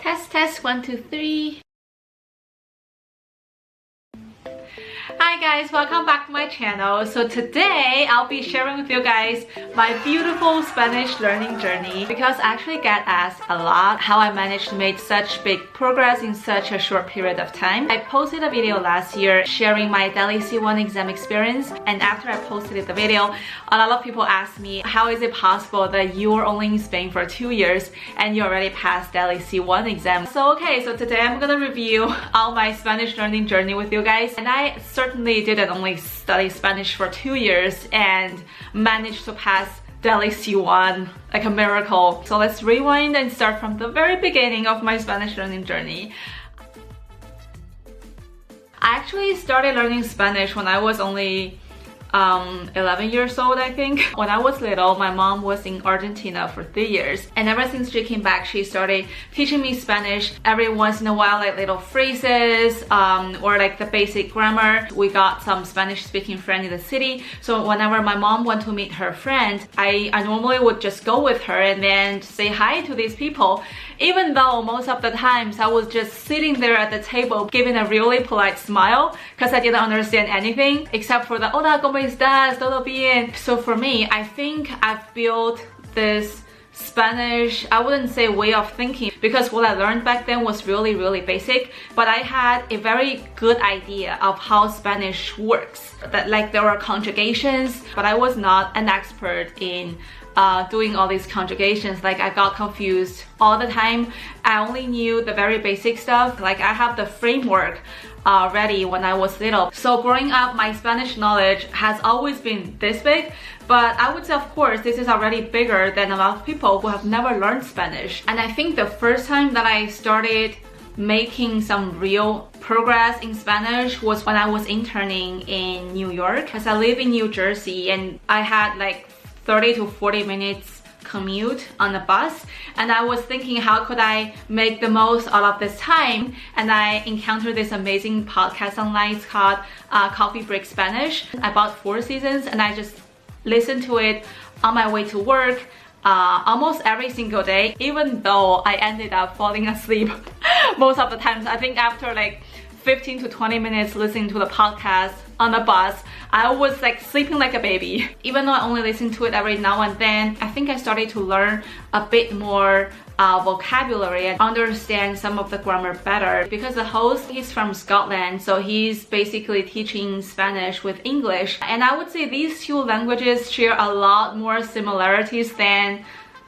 Test 1 2 3. Hi guys, welcome back to my channel. So today I'll be sharing with you guys my beautiful Spanish learning journey, because I actually get asked a lot how I managed to make such big progress in such a short period of time. I posted a video last year sharing my Delhi C1 exam experience, and after I posted the video, a lot of people asked me how is it possible that you were only in Spain for 2 years and you already passed Delhi C1 exam. So today I'm gonna review all my Spanish learning journey with you guys, and I certainly didn't only study Spanish for 2 years and managed to pass Delhi C1 like a miracle. So let's rewind and start from the very beginning of my Spanish learning journey. I actually started learning Spanish when I was only 11 years old, I think. When I was little, my mom was in Argentina for 3 years, and ever since she came back, she started teaching me Spanish every once in a while, like little phrases or like the basic grammar. We got some Spanish speaking friend in the city, so whenever my mom went to meet her friend, I normally would just go with her and then say hi to these people, even though most of the times I was just sitting there at the table giving a really polite smile because I didn't understand anything except for the hola, ¿cómo estás? ¿Todo bien? So for me, I think I've built this Spanish, I wouldn't say way of thinking, because what I learned back then was really basic, but I had a very good idea of how Spanish works. That like there were conjugations, but I was not an expert in doing all these conjugations. Like I got confused all the time. I only knew the very basic stuff. Like I have the framework ready when I was little. So growing up, my Spanish knowledge has always been this big, but I would say of course this is already bigger than a lot of people who have never learned Spanish. And I think the first time that I started making some real progress in Spanish was when I was interning in New York, because I live in New Jersey and I had like 30 to 40 minutes commute on the bus, and I was thinking how could I make the most out of this time, and I encountered this amazing podcast online. It's called Coffee Break Spanish. I bought 4 seasons and I just listened to it on my way to work almost every single day, even though I ended up falling asleep most of the times. I think after like 15 to 20 minutes listening to the podcast on the bus, I was like sleeping like a baby. Even though I only listen to it every now and then, I think I started to learn a bit more vocabulary and understand some of the grammar better, because the host, he's from Scotland, so he's basically teaching Spanish with English, and I would say these two languages share a lot more similarities than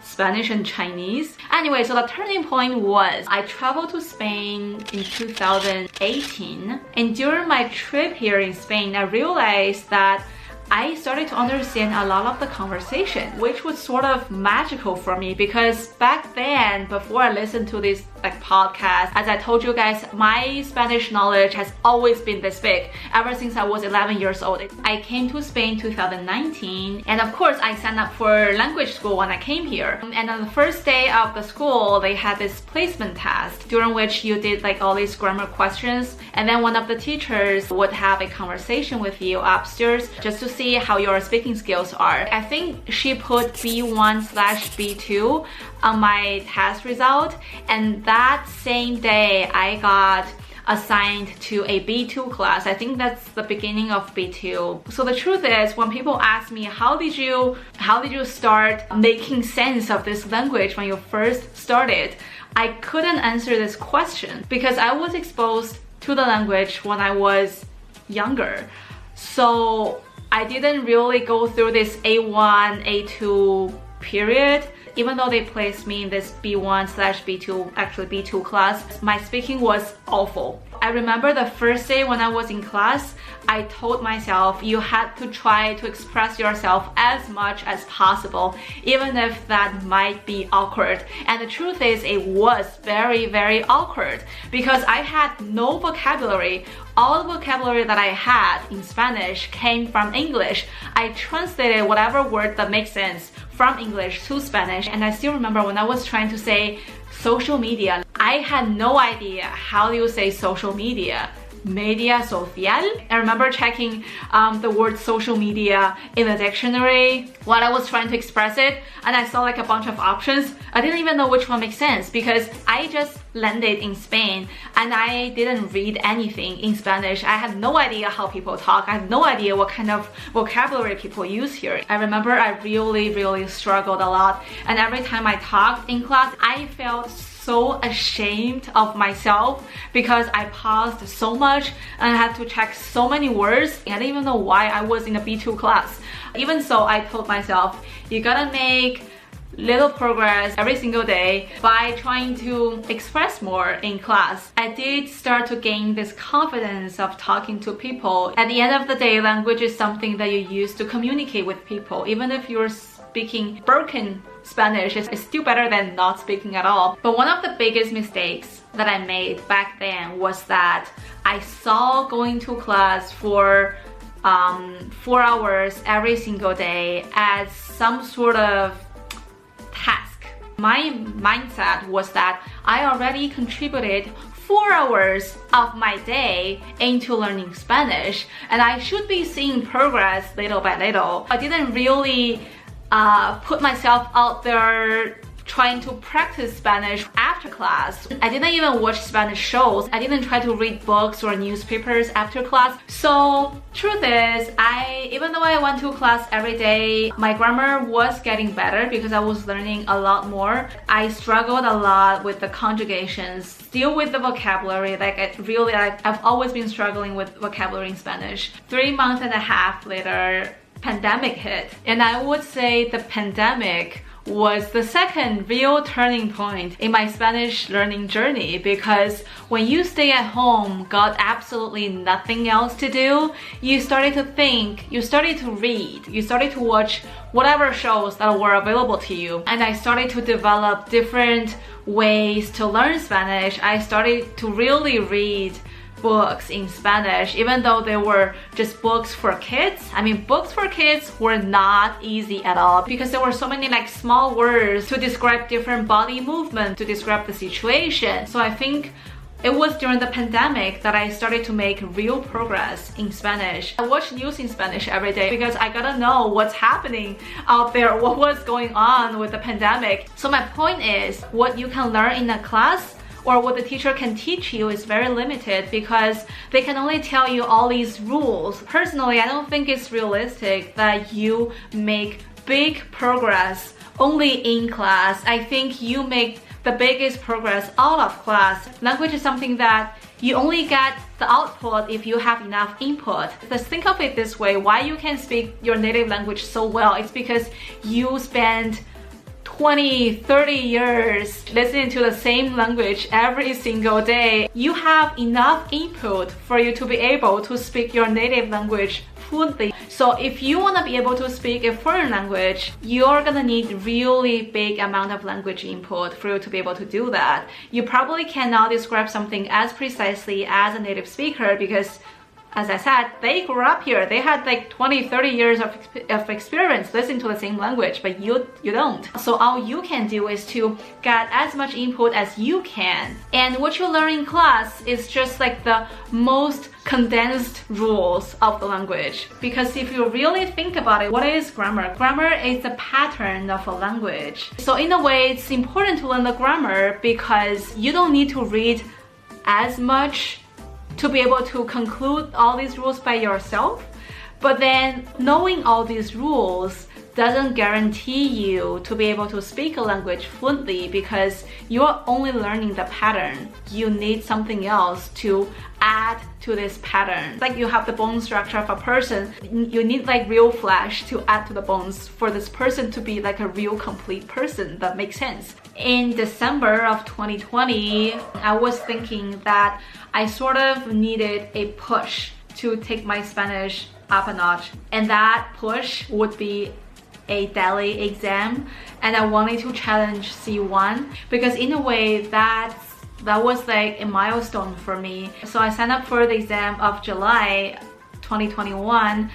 Spanish and Chinese. Anyway, so the turning point was I traveled to Spain in 2018, and during my trip here in Spain, I realized that I started to understand a lot of the conversation, which was sort of magical for me, because back then, before I listened to this like podcast, as I told you guys, my Spanish knowledge has always been this big ever since I was 11 years old. I came to Spain 2019, and of course I signed up for language school when I came here. And on the first day of the school, they had this placement test during which you did like all these grammar questions, and then one of the teachers would have a conversation with you upstairs just to see how your speaking skills are. I think she put B1/B2 on my test result, and that same day I got assigned to a B2 class. I think that's the beginning of B2. So the truth is, when people ask me how did you start making sense of this language when you first started, I couldn't answer this question because I was exposed to the language when I was younger. So I didn't really go through this A1, A2 period. Even though they placed me in this B1/B2, actually B2 class, my speaking was awful. I remember the first day when I was in class, I told myself you had to try to express yourself as much as possible, even if that might be awkward. And the truth is, it was very awkward because I had no vocabulary. All the vocabulary that I had in Spanish came from English. I translated whatever word that makes sense from English to Spanish, and I still remember when I was trying to say social media, I had no idea how do you say social media media social. I remember checking the word social media in the dictionary while I was trying to express it, and I saw like a bunch of options. I didn't even know which one makes sense because I just landed in Spain and I didn't read anything in Spanish. I had no idea how people talk. I had no idea what kind of vocabulary people use here. I remember I really struggled a lot, and every time I talked in class, I felt so ashamed of myself because I paused so much and I had to check so many words. I didn't even know why I was in a B2 class. Even so, I told myself, you gotta make little progress every single day by trying to express more in class. I did start to gain this confidence of talking to people. At the end of the day, language is something that you use to communicate with people. Even if you're speaking broken Spanish, it's still better than not speaking at all. But one of the biggest mistakes that I made back then was that I saw going to class for 4 hours every single day as some sort of task. My mindset was that I already contributed 4 hours of my day into learning Spanish and I should be seeing progress little by little. I didn't really put myself out there trying to practice Spanish after class. I didn't even watch Spanish shows. I didn't try to read books or newspapers after class. So truth is, even though I went to class every day, my grammar was getting better because I was learning a lot more. I struggled a lot with the conjugations, still with the vocabulary. I've always been struggling with vocabulary in Spanish. 3.5 months later, pandemic hit, and I would say the pandemic was the second real turning point in my Spanish learning journey, because when you stay at home, got absolutely nothing else to do, you started to think, you started to read, you started to watch whatever shows that were available to you. And I started to develop different ways to learn Spanish. I started to really read books in Spanish, even though they were just books for kids. I mean, books for kids were not easy at all because there were so many like small words to describe different body movement, to describe the situation. So I think it was during the pandemic that I started to make real progress in Spanish. I watch news in Spanish every day because I gotta know what's happening out there, what was going on with the pandemic. So my point is, what you can learn in a class or what the teacher can teach you is very limited because they can only tell you all these rules. Personally, I don't think it's realistic that you make big progress only in class. I think you make the biggest progress out of class. Language is something that you only get the output if you have enough input. Let's think of it this way. Why you can speak your native language so well? It's because you spend 20, 30 years listening to the same language every single day. You have enough input for you to be able to speak your native language fluently. So if you want to be able to speak a foreign language, you're gonna need really big amount of language input for you to be able to do that. You probably cannot describe something as precisely as a native speaker because, as I said, they grew up here. They had like 20, 30 years of experience listening to the same language, but you don't. So all you can do is to get as much input as you can. And what you learn in class is just like the most condensed rules of the language. Because if you really think about it, what is grammar? Grammar is the pattern of a language. So in a way, it's important to learn the grammar because you don't need to read as much to be able to conclude all these rules by yourself. But then knowing all these rules doesn't guarantee you to be able to speak a language fluently because you're only learning the pattern. You need something else to add to this pattern. Like you have the bone structure of a person, you need like real flesh to add to the bones for this person to be like a real complete person. That makes sense. In December of 2020, I was thinking that I sort of needed a push to take my Spanish up a notch, and that push would be a Delhi exam, and I wanted to challenge C1 because in a way that was like a milestone for me. So I signed up for the exam of July 2021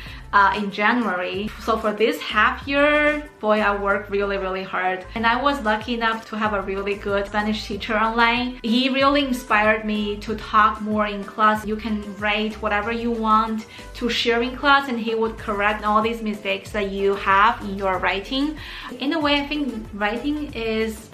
in January. So for this half year, boy, I worked really hard. And I was lucky enough to have a really good Spanish teacher online. He really inspired me to talk more in class. You can write whatever you want to share in class, and he would correct all these mistakes that you have in your writing. In a way, I think writing is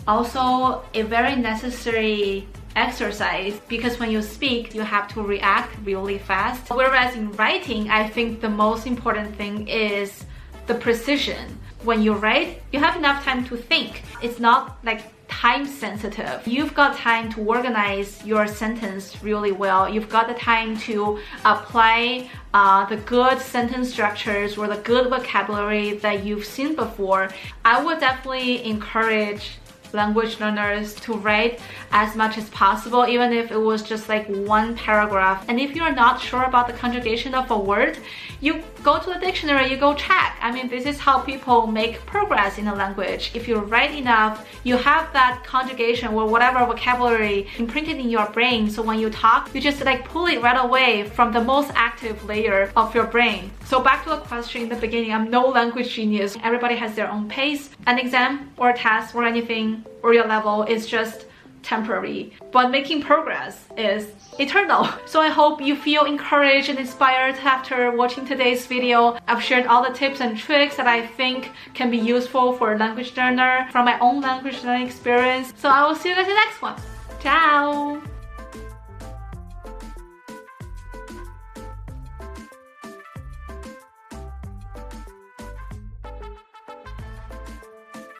also a very necessary exercise, because when you speak, you have to react really fast. Whereas in writing, I think the most important thing is the precision. When you write, you have enough time to think. It's not like time sensitive. You've got time to organize your sentence really well. You've got the time to apply the good sentence structures or the good vocabulary that you've seen before. I would definitely encourage language learners to write as much as possible, even if it was just like one paragraph. And if you're not sure about the conjugation of a word, you go to the dictionary, you go check. I mean, this is how people make progress in a language. If you write enough, you have that conjugation or whatever vocabulary imprinted in your brain, so when you talk, you just like pull it right away from the most active layer of your brain. So back to the question in the beginning, I'm no language genius. Everybody has their own pace. An exam or a test or anything or your level is just temporary, but making progress is eternal. So I hope you feel encouraged and inspired after watching today's video. I've shared all the tips and tricks that I think can be useful for a language learner from my own language learning experience. So I will see you guys in the next one. Ciao!